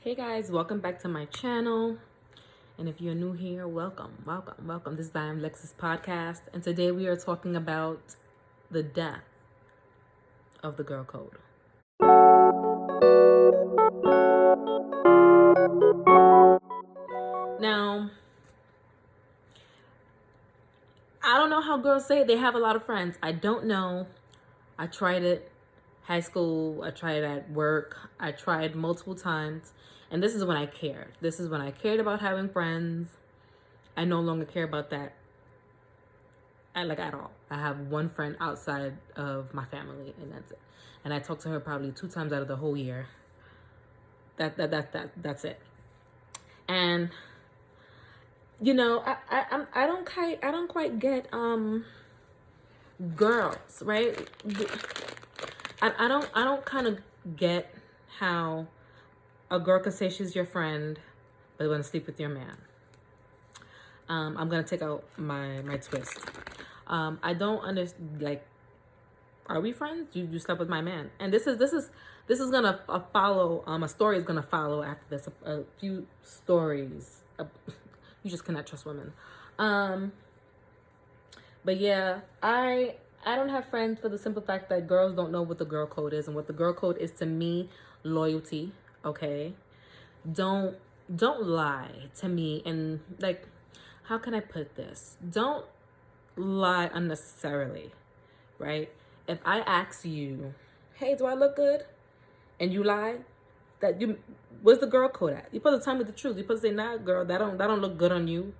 Hey guys, welcome back to my channel. And if you're new here, welcome. This is I Am Alexis Podcast. And today we are talking about the death of the girl code. Now, I don't know how girls say it. They have a lot of friends. I don't know. I tried it high school. I tried it at work. I tried multiple times. And this is when I cared. This is when I cared about having friends. I no longer care about that at all. I have one friend outside of my family, and that's it. And I talk to her probably 2 times out of the whole year. That's it. And I don't quite get girls, right? I don't kind of get how a girl can say she's your friend but want to sleep with your man. I'm gonna take out my twist. I don't understand. Like, are we friends? You slept with my man, and this is gonna follow. A story is gonna follow after this. A few stories. You just cannot trust women. But yeah, I don't have friends for the simple fact that girls don't know what the girl code is, and what the girl code is to me, loyalty. Okay, don't lie to me, and like, how can I put this? Don't lie unnecessarily, right? If I ask you, hey, do I look good? And you lie, where's the girl code at? You're supposed to tell me the truth. You're supposed to say, nah, girl, that don't look good on you.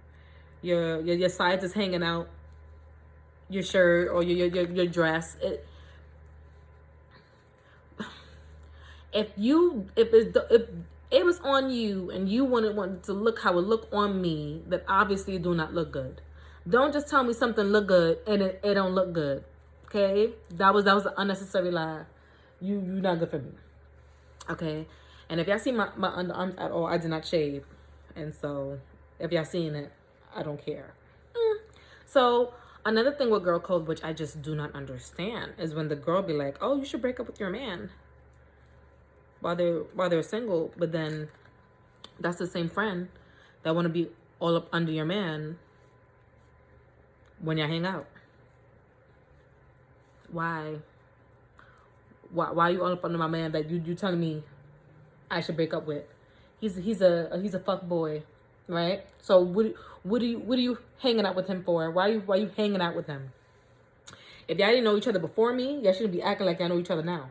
Your sides is hanging out, your shirt or your dress. If it was on you and you wanted to look how it looked on me, that obviously do not look good. Don't just tell me something look good and it don't look good. Okay? That was an unnecessary lie. You not good for me. Okay? And if y'all see my underarms at all, I did not shave. And so if y'all seen it, I don't care. So another thing with girl code, which I just do not understand, is when the girl be like, oh, you should break up with your man while they're single, but then that's the same friend that want to be all up under your man when y'all hang out. Why are you all up under my man that you telling me I should break up with? He's a fuck boy, right? So what are you hanging out with him for? Why are you hanging out with him? If y'all didn't know each other before me, y'all shouldn't be acting like y'all know each other now.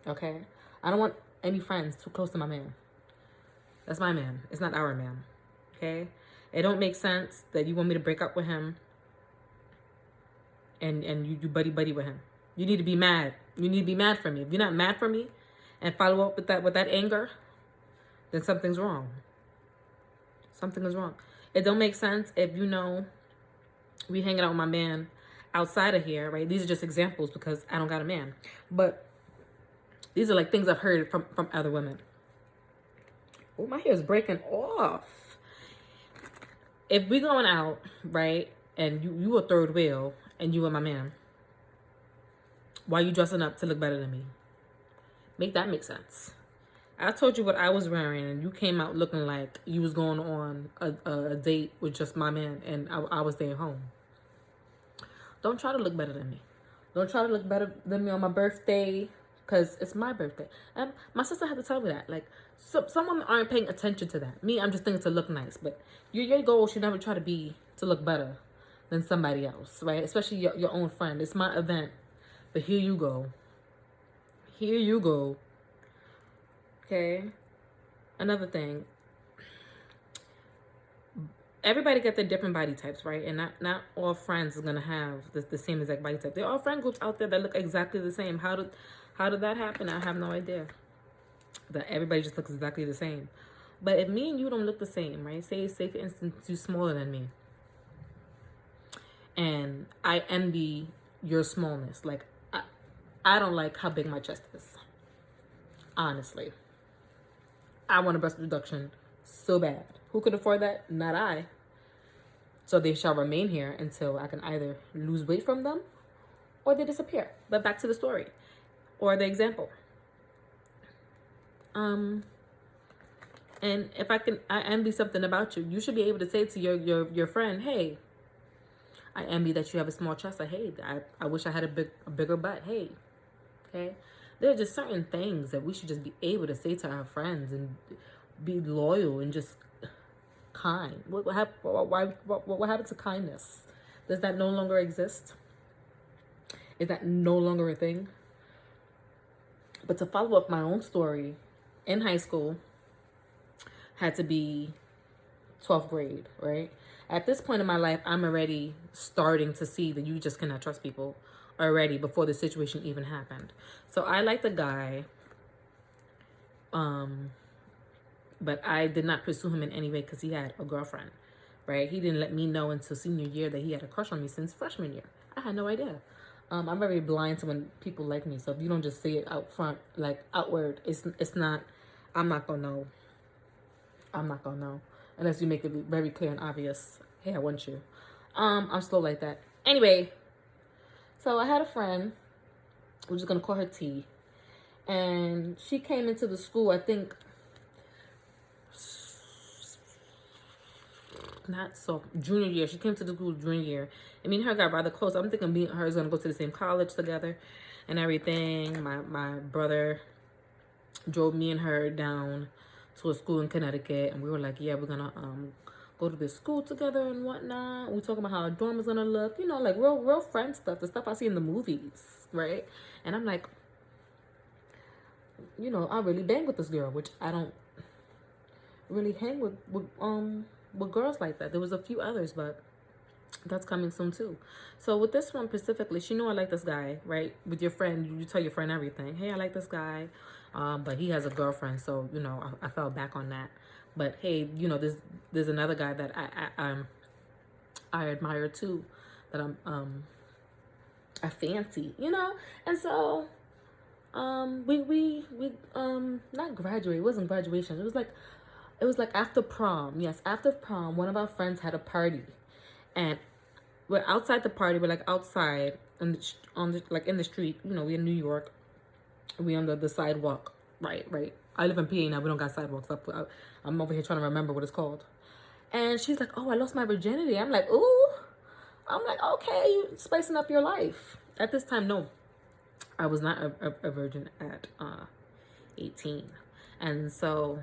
Okay? I don't want any friends too close to my man. That's my man. It's not our man. Okay? It don't make sense that you want me to break up with him and you buddy with him. You need to be mad. You need to be mad for me. If you're not mad for me and follow up with that anger, then something's wrong. Something is wrong. It don't make sense if we hanging out with my man outside of here, right? These are just examples because I don't got a man. But these are like things I've heard from other women. Oh, my hair is breaking off. If we going out, right, and you a third wheel and you and my man, why you dressing up to look better than me? Make that make sense. I told you what I was wearing and you came out looking like you was going on a date with just my man and I was staying home. Don't try to look better than me. Don't try to look better than me on my birthday, because it's my birthday. And my sister had to tell me that. Like, some women aren't paying attention to that. Me, I'm just thinking to look nice. But your goal should never try to look better than somebody else, right? Especially your own friend. It's my event. But here you go. Here you go. Okay? Another thing. Everybody got their different body types, right? And not all friends are going to have the same exact body type. There are friend groups out there that look exactly the same. How did that happen? I have no idea. That everybody just looks exactly the same. But if me and you don't look the same, right? Say for instance, you're smaller than me. And I envy your smallness. Like, I don't like how big my chest is. Honestly. I want a breast reduction so bad. Who could afford that? Not I. So they shall remain here until I can either lose weight from them or they disappear. But back to the story or the example. And if I envy something about you, you should be able to say to your friend, hey, I envy that you have a small chest. Like, hey, I wish I had a bigger butt. Hey, okay. There are just certain things that we should just be able to say to our friends and be loyal and just kind. What happened to kindness? Does that no longer exist? Is that no longer a thing? But to follow up my own story, in high school, had to be 12th grade, right? At this point in my life, I'm already starting to see that you just cannot trust people already before the situation even happened. So I liked the guy, but I did not pursue him in any way because he had a girlfriend, right? He didn't let me know until senior year that he had a crush on me since freshman year. I had no idea. I'm very blind to when people like me. So if you don't just say it out front, like outward, it's not, I'm not gonna know. I'm not gonna know unless you make it very clear and obvious. Hey, I want you. I'm slow like that. Anyway, so I had a friend. We're just gonna call her T, and she came into the school. I think not so junior year. She came to the school junior year. I mean, her got rather close. I'm thinking me and her is gonna go to the same college together, and everything. My brother drove me and her down to a school in Connecticut, and we were like, yeah, we're gonna go to this school together and whatnot. We talking about how our dorm is gonna look, you know, like real friend stuff, the stuff I see in the movies, right? And I'm like, you know, I really bang with this girl, which I don't really hang with girls like that. There was a few others, but that's coming soon too. So with this one specifically, she knew I like this guy, right? With your friend, you tell your friend everything. Hey, I like this guy, but he has a girlfriend, so you know I fell back on that. But hey, you know there's another guy that I admire too, that I fancy, you know. And so we not graduate. It wasn't graduation. It was like after prom. Yes, after prom, one of our friends had a party, and we're outside the party. We're like outside like in the street. You know, we're in New York. We on the sidewalk. Right. I live in PA now. We don't got sidewalks. I'm over here trying to remember what it's called. And she's like, "Oh, I lost my virginity." I'm like, "Ooh." I'm like, "Okay, you spicing up your life." At this time, no, I was not a virgin at 18, and so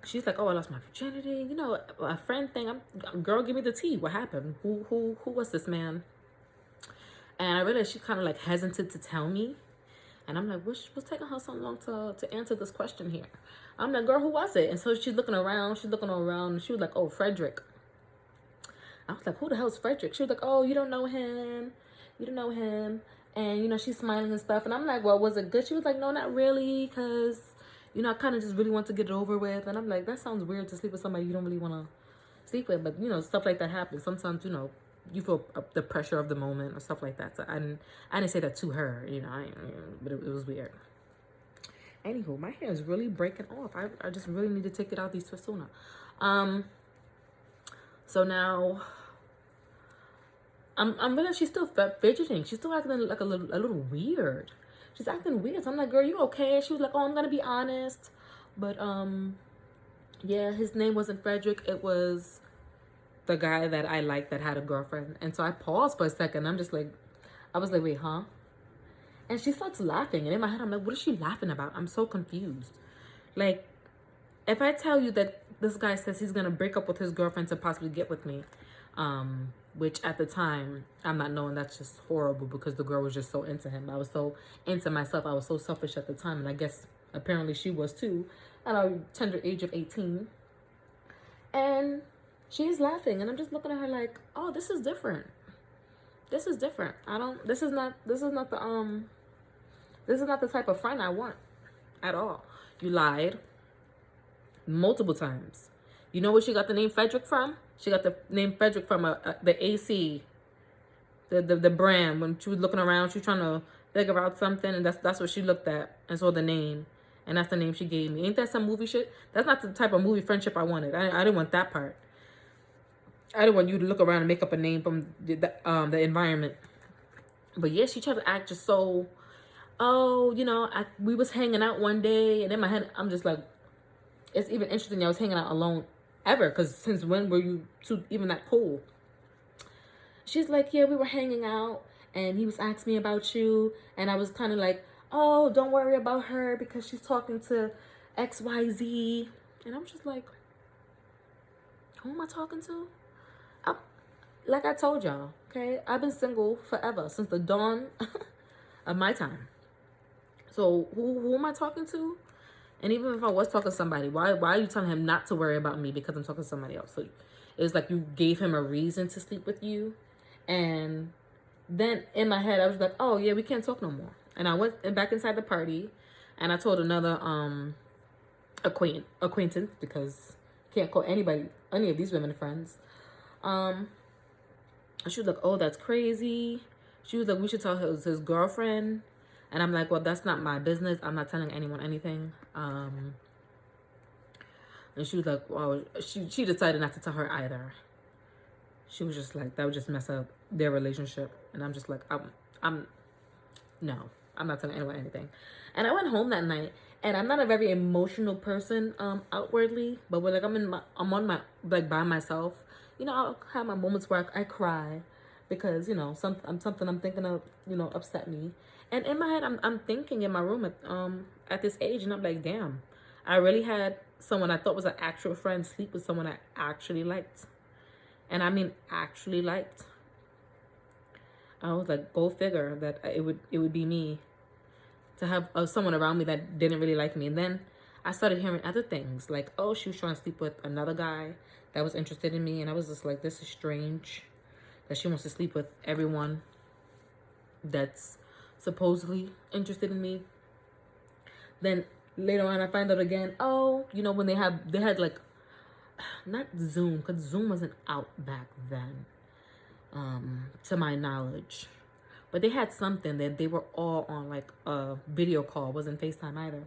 she's like, "Oh, I lost my virginity." You know, a friend thing. Girl, give me the tea. What happened? Who was this man? And I realized she kind of like hesitated to tell me. And I'm like, what's taking her so long to answer this question here? I'm like, girl, who was it? And so she's looking around. And she was like, oh, Frederick. I was like, who the hell's Frederick? She was like, oh, you don't know him. And, you know, she's smiling and stuff. And I'm like, well, was it good? She was like, no, not really. Because, you know, I kind of just really want to get it over with. And I'm like, that sounds weird to sleep with somebody you don't really want to sleep with. But, you know, stuff like that happens. Sometimes, you know, you feel the pressure of the moment or stuff like that. So I didn't say that to her, you know, but it was weird. Anywho, my hair is really breaking off. I just really need to take it out these twists sooner. So now I'm realizing she's still fidgeting. She's still acting like a little weird. She's acting weird. So I'm like, girl, you okay? She was like, oh, I'm gonna be honest. But yeah, his name wasn't Frederick. It was the guy that I liked that had a girlfriend. And so I paused for a second. I was like, wait, huh? And she starts laughing. And in my head, I'm like, what is she laughing about? I'm so confused. Like, if I tell you that this guy says he's going to break up with his girlfriend to possibly get with me, which at the time, I'm not knowing, that's just horrible because the girl was just so into him. I was so into myself. I was so selfish at the time. And I guess apparently she was too at a tender age of 18. And she's laughing, and I'm just looking at her like, oh, this is different. This is different. This is not the type of friend I want at all. You lied multiple times. You know where she got the name Frederick from? She got the name Frederick from the AC, the brand. When she was looking around, she was trying to figure out something, and that's what she looked at and saw the name, and that's the name she gave me. Ain't that some movie shit? That's not the type of movie friendship I wanted. I didn't want that part. I didn't want you to look around and make up a name from the environment. But yeah, she tried to act just so, oh, you know, we was hanging out one day, and in my head, I'm just like, it's even interesting I was hanging out alone ever, because since when were you two even that cool? She's like, yeah, we were hanging out and he was asking me about you, and I was kind of like, oh, don't worry about her because she's talking to XYZ. And I'm just like, who am I talking to? Like I told y'all, okay, I've been single forever, since the dawn of my time. So who am I talking to? And even if I was talking to somebody, why are you telling him not to worry about me because I'm talking to somebody else? So it was like you gave him a reason to sleep with you. And then in my head, I was like, oh yeah, we can't talk no more. And I went back inside the party, and I told another acquaintance, because I can't call any of these women friends. She was like, oh, that's crazy. She was like, we should tell his girlfriend. And I'm like, well, that's not my business. I'm not telling anyone anything. And she was like, well, she decided not to tell her either. She was just like, that would just mess up their relationship. And I'm just like, no, I'm not telling anyone anything. And I went home that night, and I'm not a very emotional person outwardly, but when like I'm on my like by myself, I'll have my moments where I cry because something I'm thinking of upset me. And in my head, I'm thinking in my room at this age, and I'm like, damn, I really had someone I thought was an actual friend sleep with someone I actually liked. And I mean actually liked. I was like, go figure that it would be me to have someone around me that didn't really like me. And then I started hearing other things, like, oh, she was trying to sleep with another guy that was interested in me. And I was just like, this is strange that she wants to sleep with everyone that's supposedly interested in me. Then later on, I find out again, oh, when they had like, not Zoom, because Zoom wasn't out back then, to my knowledge. But they had something that they were all on, like a video call. It wasn't FaceTime either.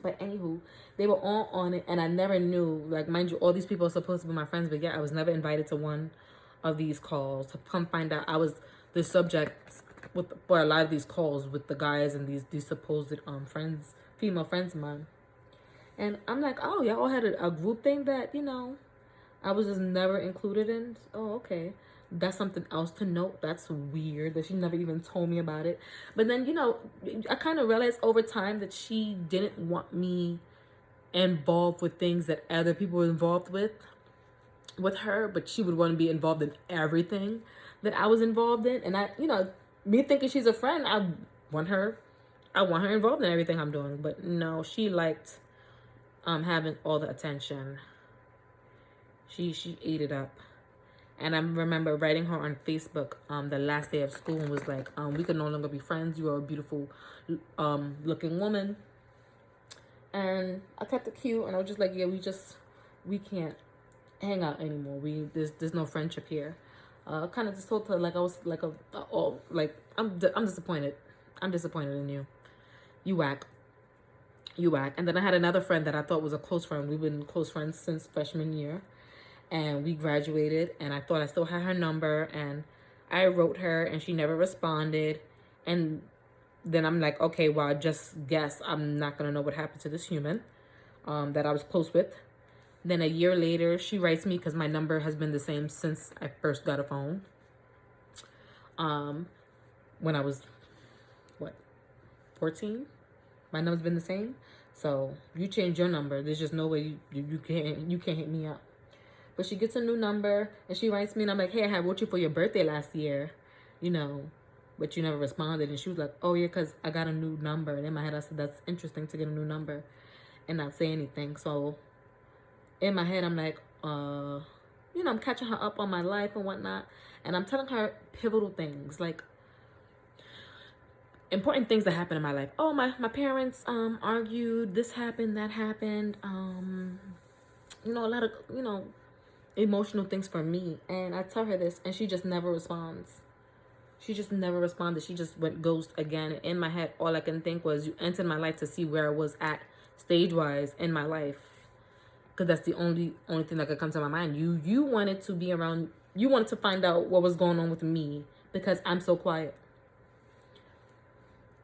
But anywho, they were all on it, and I never knew. Like, mind you, all these people are supposed to be my friends, but yeah, I was never invited to one of these calls. To come find out, I was the subject for a lot of these calls with the guys and these supposed friends, female friends of mine. And I'm like, oh, y'all all had a group thing that I was just never included in. Oh, okay. That's something else to note. That's weird that she never even told me about it. But then, I kind of realized over time that she didn't want me involved with things that other people were involved with her, but she would want to be involved in everything that I was involved in. And I, me thinking she's a friend, I want her involved in everything I'm doing. But no, she liked having all the attention. She ate it up. And I remember writing her on Facebook the last day of school and was like, we can no longer be friends. You are a beautiful looking woman. And I kept it cute, and I was just like, yeah, we can't hang out anymore. There's no friendship here. Kind of just told her like I was like I'm disappointed. I'm disappointed in you. You whack. And then I had another friend that I thought was a close friend. We've been close friends since freshman year. And we graduated, and I thought I still had her number, and I wrote her, and she never responded. And then I'm like, okay, well, I just guess I'm not going to know what happened to this human that I was close with. Then a year later, she writes me because my number has been the same since I first got a phone. When I was, 14? My number's been the same. So you change your number. There's just no way you can't hit me up. But she gets a new number, and she writes me, and I'm like, hey, I had wrote you for your birthday last year, but you never responded. And she was like, oh, yeah, because I got a new number. And in my head, I said, that's interesting to get a new number and not say anything. So in my head, I'm like, I'm catching her up on my life and whatnot. And I'm telling her pivotal things, like important things that happen in my life. Oh, my parents argued, this happened, that happened. A lot of, emotional things for me. And I tell her this, and she just never responds. She just never responded. She just went ghost again. In my head, all I can think was, you entered my life to see where I was at stage-wise in my life. Because that's the only thing that could come to my mind. You wanted to be around. You wanted to find out what was going on with me because I'm so quiet.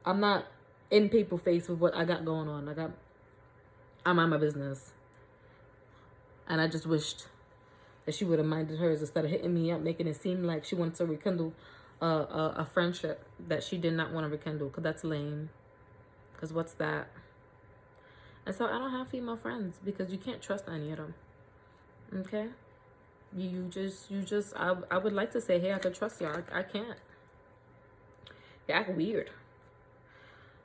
I'm not in people face with what I got going on. I'm on my business. And I just wished that she would have minded hers instead of hitting me up, making it seem like she wanted to rekindle a friendship that she did not want to rekindle. Because that's lame. Because what's that? And so I don't have female friends because you can't trust any of them. Okay? I would like to say, hey, I could trust y'all. I can't. You act weird.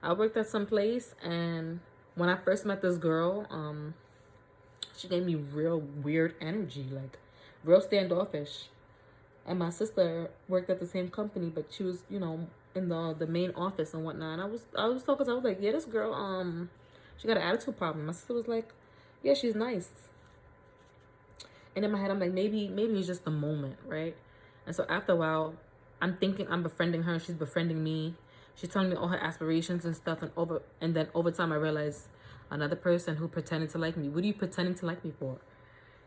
I worked at some place, and when I first met this girl, she gave me real weird energy, like real standoffish. And my sister worked at the same company, but she was, you know, in the main office and whatnot. And I was talking, I was like, yeah, this girl, she got an attitude problem. My sister was like, yeah, she's nice. And in my head, I'm like, maybe it's just the moment, right? And so after a while, I'm thinking I'm befriending her, and she's befriending me. She's telling me all her aspirations and stuff, and then over time I realized another person who pretended to like me. What are you pretending to like me for?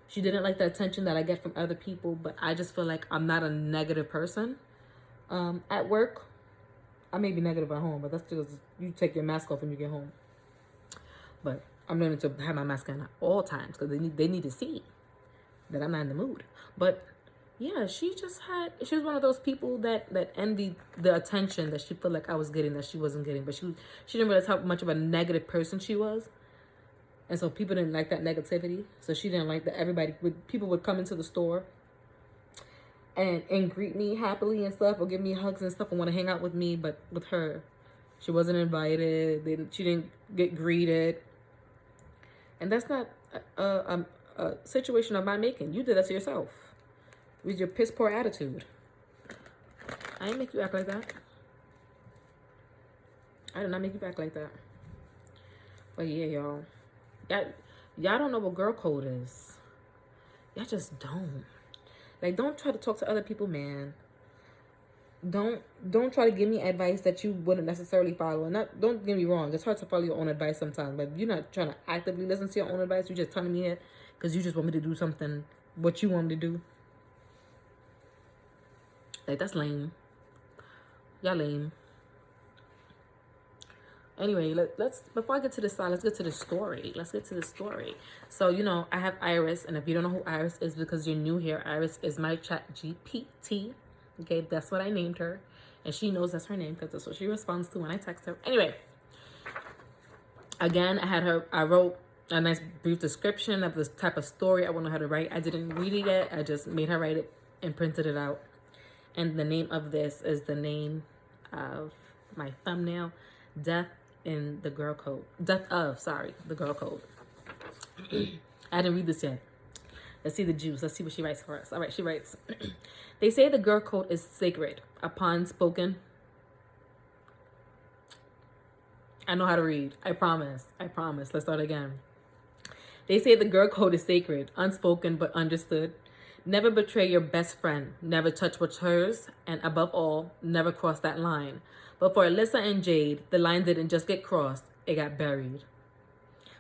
She didn't like the attention that I get from other people, but I just feel like I'm not a negative person. At work, I may be negative at home, but that's because you take your mask off when you get home. But I'm learning to have my mask on at all times because they need to see that I'm not in the mood. But yeah, she was one of those people that envied the attention that she felt like I was getting that she wasn't getting. But she didn't realize how much of a negative person she was. And so people didn't like that negativity. So she didn't like that people would come into the store and greet me happily and stuff, or give me hugs and stuff and want to hang out with me. But with her, she wasn't invited. She didn't get greeted. And that's not a situation of my making. You did that to yourself with your piss poor attitude. I didn't make you act like that. I did not make you act like that. But yeah, y'all. Y'all don't know what girl code is. Y'all just don't. Like, don't try to talk to other people, man. Don't try to give me advice that you wouldn't necessarily follow. And don't get me wrong, it's hard to follow your own advice sometimes. But if you're not trying to actively listen to your own advice, you're just telling me it because you just want me to do something what you want me to do. Like, that's lame. Y'all lame. Anyway, let's before I get to the side, let's get to the story. So, you know, I have Iris, and if you don't know who Iris is because you're new here, Iris is my chat GPT. Okay, that's what I named her. And she knows that's her name because that's what she responds to when I text her. Anyway, again, I wrote a nice brief description of this type of story I wanted her to write. I didn't read it yet. I just made her write it and printed it out. And the name of this is the name of my thumbnail, Death of, the Girl Code. I didn't read this yet. Let's see the juice. Let's see what she writes for us. All right, she writes, they say the girl code is sacred. Upon spoken. I know how to read. I promise. Let's start again. They say the girl code is sacred, unspoken but understood. Never betray your best friend. Never touch what's hers. And above all, never cross that line. But for Alyssa and Jade, the line didn't just get crossed. It got buried.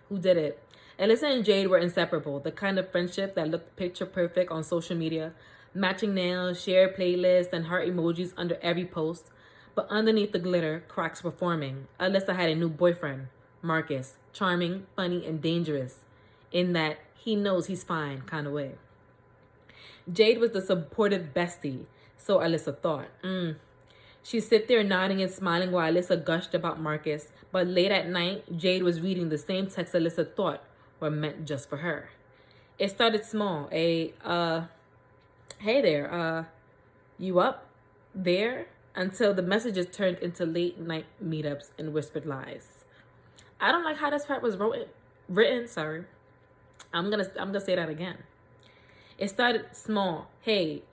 Who did it? Alyssa and Jade were inseparable. The kind of friendship that looked picture perfect on social media. Matching nails, shared playlists, and heart emojis under every post. But underneath the glitter, cracks were forming. Alyssa had a new boyfriend, Marcus. Charming, funny, and dangerous. In that he knows he's fine kind of way. Jade was the supportive bestie, so Alyssa thought. She'd sit there nodding and smiling while Alyssa gushed about Marcus. But late at night, Jade was reading the same text Alyssa thought were meant just for her. It started small. Hey there, you up there? Until the messages turned into late night meetups and whispered lies. I don't like how this part was written. Sorry. I'm gonna say that again. It started small. Hey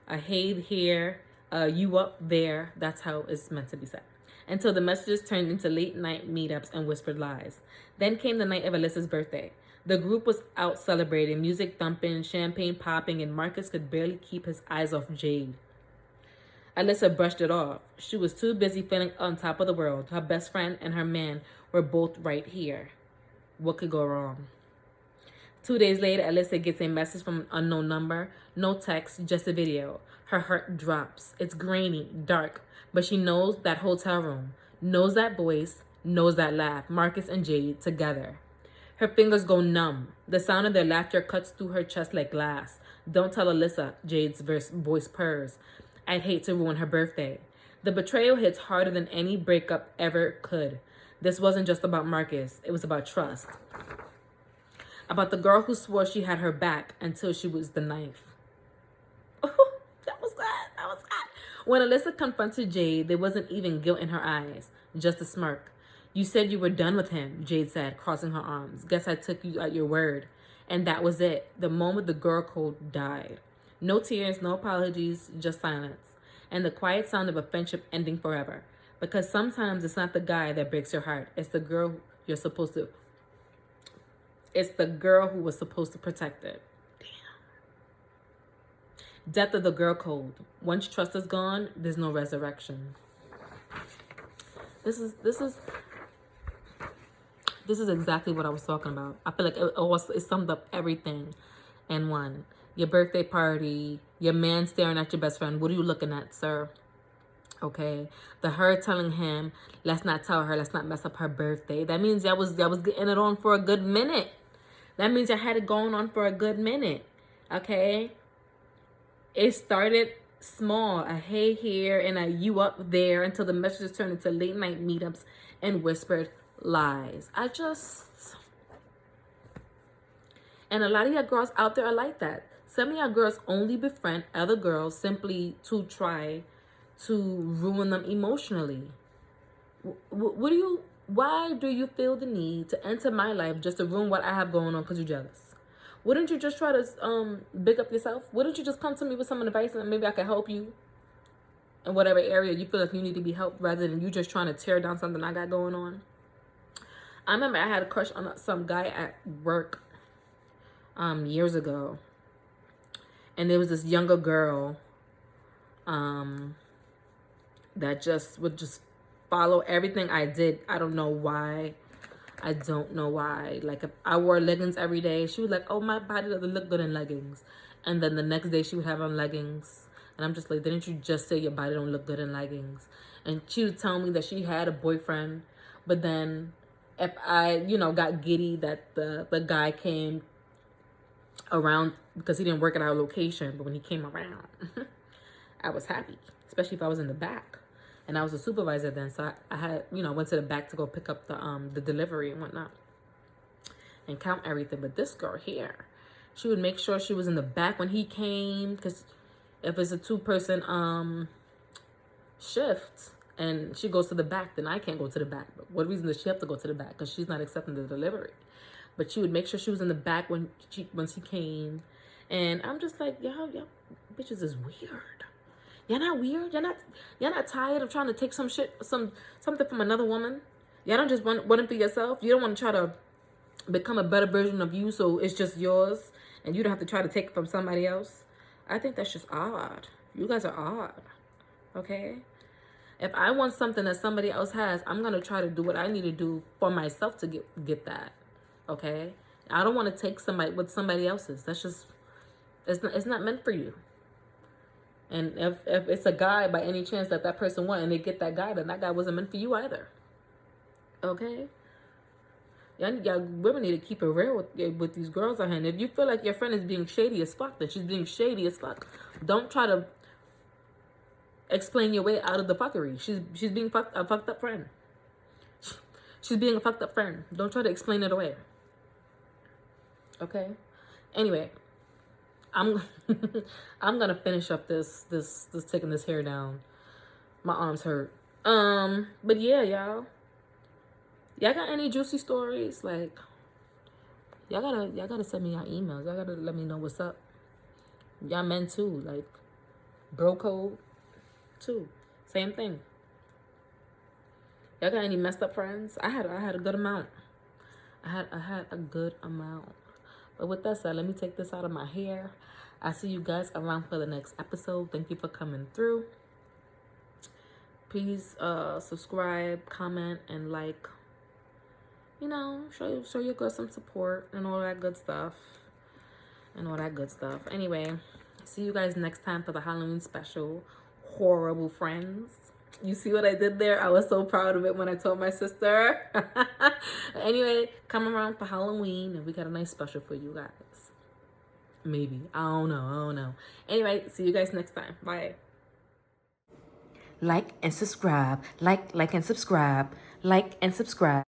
here, you up there. That's how it's meant to be said. Until the messages turned into late night meetups and whispered lies. Then came the night of Alyssa's birthday. The group was out celebrating, music thumping, champagne popping, and Marcus could barely keep his eyes off Jade. Alyssa brushed it off. She was too busy feeling on top of the world. Her best friend and her man were both right here. What could go wrong? 2 days later, Alyssa gets a message from an unknown number. No text, just a video. Her heart drops. It's grainy, dark, but she knows that hotel room, knows that voice, knows that laugh. Marcus and Jade together. Her fingers go numb. The sound of their laughter cuts through her chest like glass. Don't tell Alyssa, Jade's voice purrs. I'd hate to ruin her birthday. The betrayal hits harder than any breakup ever could. This wasn't just about Marcus. It was about trust. About the girl who swore she had her back until she was the knife. That was sad. That was sad. When Alyssa confronted Jade, there wasn't even guilt in her eyes, just a smirk. You said you were done with him, Jade said, crossing her arms. Guess I took you at your word. And that was it. The moment the girl code died. No tears, no apologies, just silence. And the quiet sound of a friendship ending forever. Because sometimes it's not the guy that breaks your heart. It's the girl you're supposed to... It's the girl who was supposed to protect it. Death of the girl code. Once trust is gone, there's no resurrection. This is exactly what I was talking about. I feel like it summed up everything in one. Your birthday party, your man staring at your best friend. What are you looking at, sir? Okay. The her telling him, let's not tell her, let's not mess up her birthday. That means I was getting it on for a good minute. That means I had it going on for a good minute. Okay. It started small, a hey here and a you up there, until the messages turned into late night meetups and whispered lies. And a lot of y'all girls out there are like that. Some of y'all girls only befriend other girls simply to try to ruin them emotionally. Why do you feel the need to enter my life just to ruin what I have going on because you're jealous? Wouldn't you just try to big up yourself? Wouldn't you just come to me with some advice and maybe I could help you in whatever area you feel like you need to be helped, rather than you just trying to tear down something I got going on? I remember I had a crush on some guy at work years ago. And there was this younger girl that would just follow everything I did. I don't know why. Like, if I wore leggings every day, she was like, oh, my body doesn't look good in leggings. And then the next day she would have on leggings. And I'm just like, didn't you just say your body don't look good in leggings? And she would tell me that she had a boyfriend. But then if I, got giddy that the guy came around, because he didn't work at our location, but when he came around, I was happy, especially if I was in the back. And I was a supervisor then, so I had, went to the back to go pick up the delivery and whatnot and count everything. But this girl here, she would make sure she was in the back when he came, because if it's a 2-person shift and she goes to the back, then I can't go to the back. But what reason does she have to go to the back? Because she's not accepting the delivery. But she would make sure she was in the back when she came. And I'm just like, y'all bitches is weird. Y'all not weird? Y'all not tired of trying to take something from another woman? Y'all don't just want it for yourself? You don't want to try to become a better version of you so it's just yours and you don't have to try to take it from somebody else? I think that's just odd. You guys are odd. Okay? If I want something that somebody else has, I'm going to try to do what I need to do for myself to get that. Okay? I don't want to take what somebody else's. That's just, it's not meant for you. And if it's a guy by any chance that person wants and they get that guy, then that guy wasn't meant for you either. Okay? Y'all women need to keep it real with these girls out here. And if you feel like your friend is being shady as fuck, then she's being shady as fuck. Don't try to explain your way out of the fuckery. She's being a fucked up friend. She's being a fucked up friend. Don't try to explain it away. Okay? Anyway, I'm gonna finish up this taking this hair down. My arms hurt. But yeah, y'all got any juicy stories? Like, y'all gotta send me your emails. Y'all gotta let me know what's up. Y'all men too, like bro code too. Same thing. Y'all got any messed up friends? I had a good amount. I had a good amount. But with that said, let me take this out of my hair. I'll see you guys around for the next episode. Thank you for coming through. Please subscribe, comment, and like. Show your girl some support and all that good stuff. Anyway, see you guys next time for the Halloween special. Horrible friends. You see what I did there? I was so proud of it when I told my sister. Anyway, come around for Halloween and we got a nice special for you guys. Maybe. I don't know. Anyway, see you guys next time. Bye. Like and subscribe. Like and subscribe. Like and subscribe.